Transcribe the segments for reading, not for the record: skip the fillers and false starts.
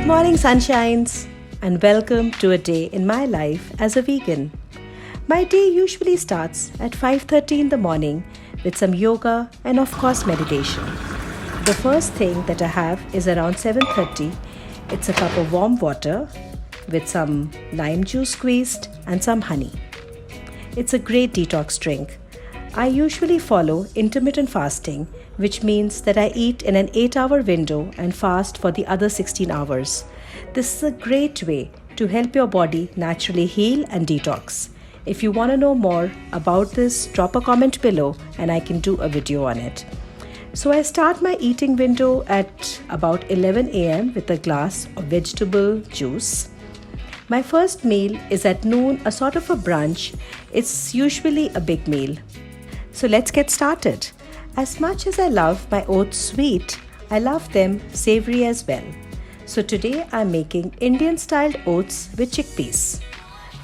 Morning sunshines and welcome to a day in my life as a vegan. My day usually starts at 5:30 in the morning with some yoga and of course meditation. The first thing that I have is around 7:30. It's a cup of warm water with some lime juice squeezed and some honey. It's a great detox drink. I usually follow intermittent fasting, which means that I eat in an 8-hour window and fast for the other 16 hours. This is a great way to help your body naturally heal and detox. If you want to know more about this, drop a comment below and I can do a video on it. So I start my eating window at about 11 a.m. with a glass of vegetable juice. My first meal is at noon, a sort of a brunch. It's usually a big meal. So let's get started. As much as I love my oats sweet, I love them savory as well. So today I'm making Indian styled oats with chickpeas.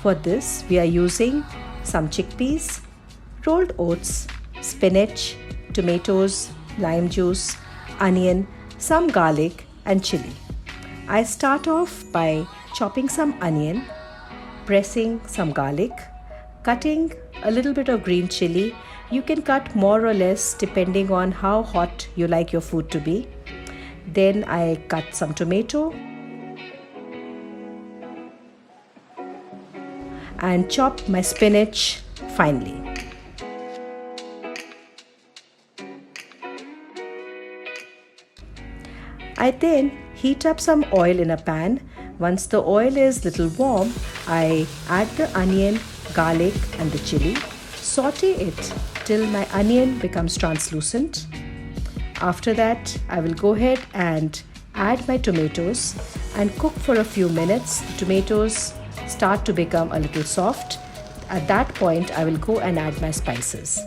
For this we are using some chickpeas, rolled oats, spinach, tomatoes, lime juice, onion, some garlic and chili. I start off by chopping some onion, pressing some garlic, cutting a little bit of green chili. You can cut more or less depending on how hot you like your food to be. Then I cut some tomato and chop my spinach finely. I then heat up some oil in a pan. Once the oil is little warm, I add the onion, garlic and the chili. Saute it till my onion becomes translucent. After that, I will go ahead and add my tomatoes and cook for a few minutes. The tomatoes start to become a little soft. At that point, I will go and add my spices.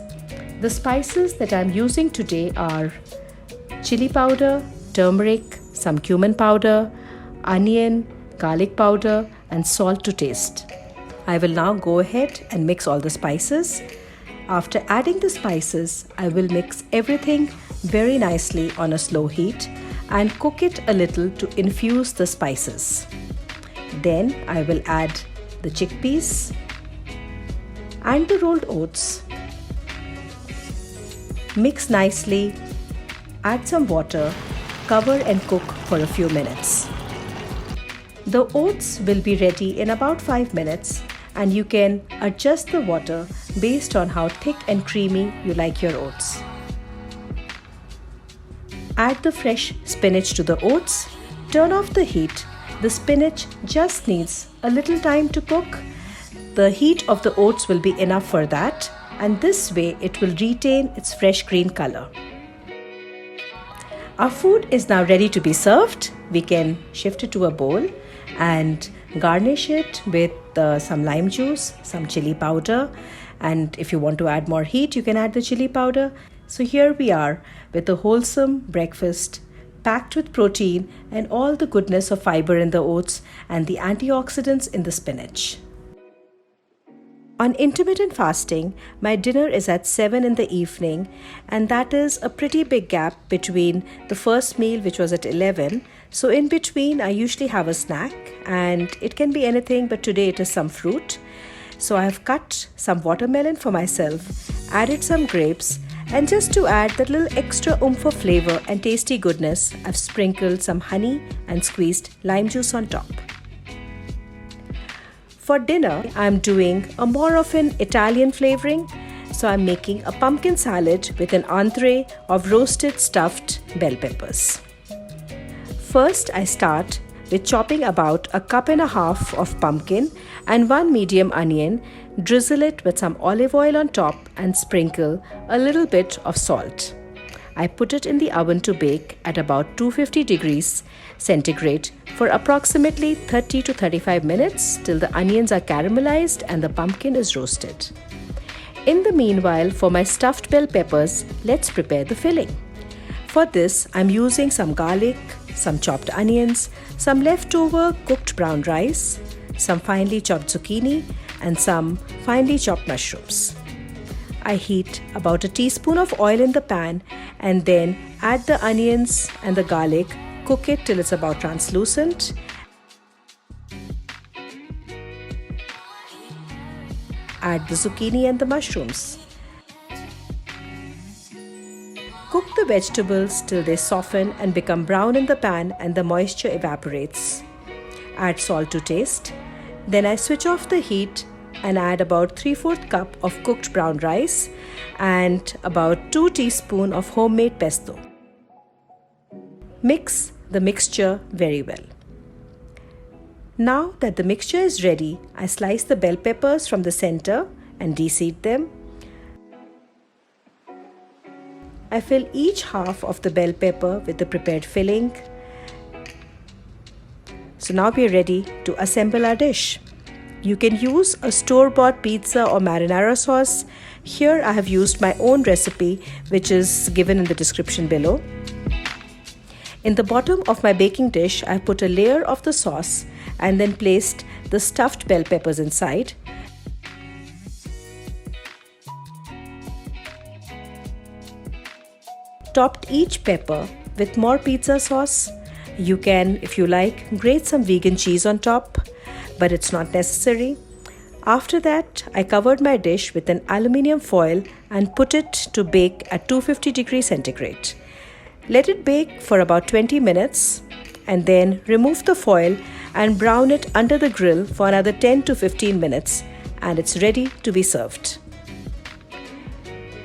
The spices that I'm using today are chili powder, turmeric, some cumin powder, onion, garlic powder and salt to taste. I will now go ahead and mix all the spices. After adding the spices, I will mix everything very nicely on a slow heat and cook it a little to infuse the spices. Then I will add the chickpeas and the rolled oats. Mix nicely, add some water, cover and cook for a few minutes. The oats will be ready in about 5 minutes and you can adjust the water based on how thick and creamy you like your oats. Add the fresh spinach to the oats. Turn off the heat. The spinach just needs a little time to cook. The heat of the oats will be enough for that, and this way it will retain its fresh green color. Our food is now ready to be served. We can shift it to a bowl and garnish it with some lime juice, some chili powder, and if you want to add more heat, you can add the chili powder. So here we are with a wholesome breakfast packed with protein and all the goodness of fiber in the oats and the antioxidants in the spinach. On intermittent fasting, my dinner is at 7 in the evening, and that is a pretty big gap between the first meal, which was at 11. So in between, I usually have a snack, and it can be anything, but today it is some fruit. So I have cut some watermelon for myself, added some grapes, and just to add that little extra oomph of flavor and tasty goodness, I've sprinkled some honey and squeezed lime juice on top. For dinner, I'm doing a more of an Italian flavoring. So I'm making a pumpkin salad with an entree of roasted stuffed bell peppers. First, I start with chopping about a cup and a half of pumpkin and 1 medium onion, drizzle it with some olive oil on top and sprinkle a little bit of salt. I put it in the oven to bake at about 250 degrees centigrade for approximately 30 to 35 minutes till the onions are caramelized and the pumpkin is roasted. In the meanwhile, for my stuffed bell peppers, let's prepare the filling. For this, I'm using some garlic, some chopped onions, some leftover cooked brown rice, some finely chopped zucchini, and some finely chopped mushrooms. I heat about a teaspoon of oil in the pan and then add the onions and the garlic Cook it till it's about translucent. Add the zucchini and the mushrooms. Cook the vegetables till they soften and become brown in the pan and the moisture evaporates. Add salt to taste. Then I switch off the heat and add about 3/4 cup of cooked brown rice and about 2 teaspoons of homemade pesto. Mix the mixture very well. Now that the mixture is ready, I slice the bell peppers from the center and deseed them. I fill each half of the bell pepper with the prepared filling. So now we are ready to assemble our dish. You can use a store-bought pizza or marinara sauce. Here I have used my own recipe, which is given in the description below. In the bottom of my baking dish, I put a layer of the sauce and then placed the stuffed bell peppers inside. Topped each pepper with more pizza sauce. You can, if you like, grate some vegan cheese on top, but it's not necessary. After that, I covered my dish with an aluminium foil and put it to bake at 250 degrees centigrade. Let it bake for about 20 minutes and then remove the foil and brown it under the grill for another 10 to 15 minutes, and it's ready to be served.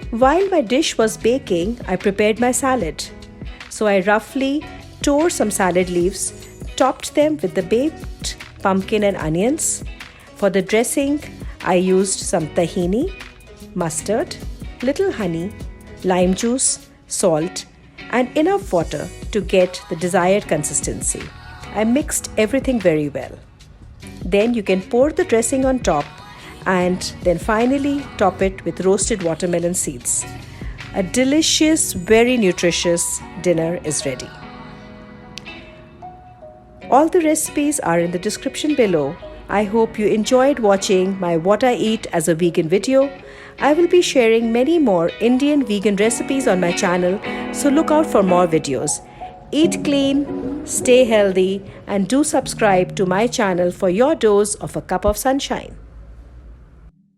While my dish was baking, I prepared my salad. So I roughly tore some salad leaves, topped them with the baked pumpkin and onions. For the dressing, I used some tahini, mustard, little honey, lime juice, salt, and enough water to get the desired consistency. I mixed everything very well. Then you can pour the dressing on top and then finally top it with roasted watermelon seeds. A delicious, very nutritious dinner is ready. All the recipes are in the description below. I hope you enjoyed watching my What I Eat as a Vegan video. I will be sharing many more Indian vegan recipes on my channel, so look out for more videos. Eat clean, stay healthy, and do subscribe to my channel for your dose of a cup of sunshine.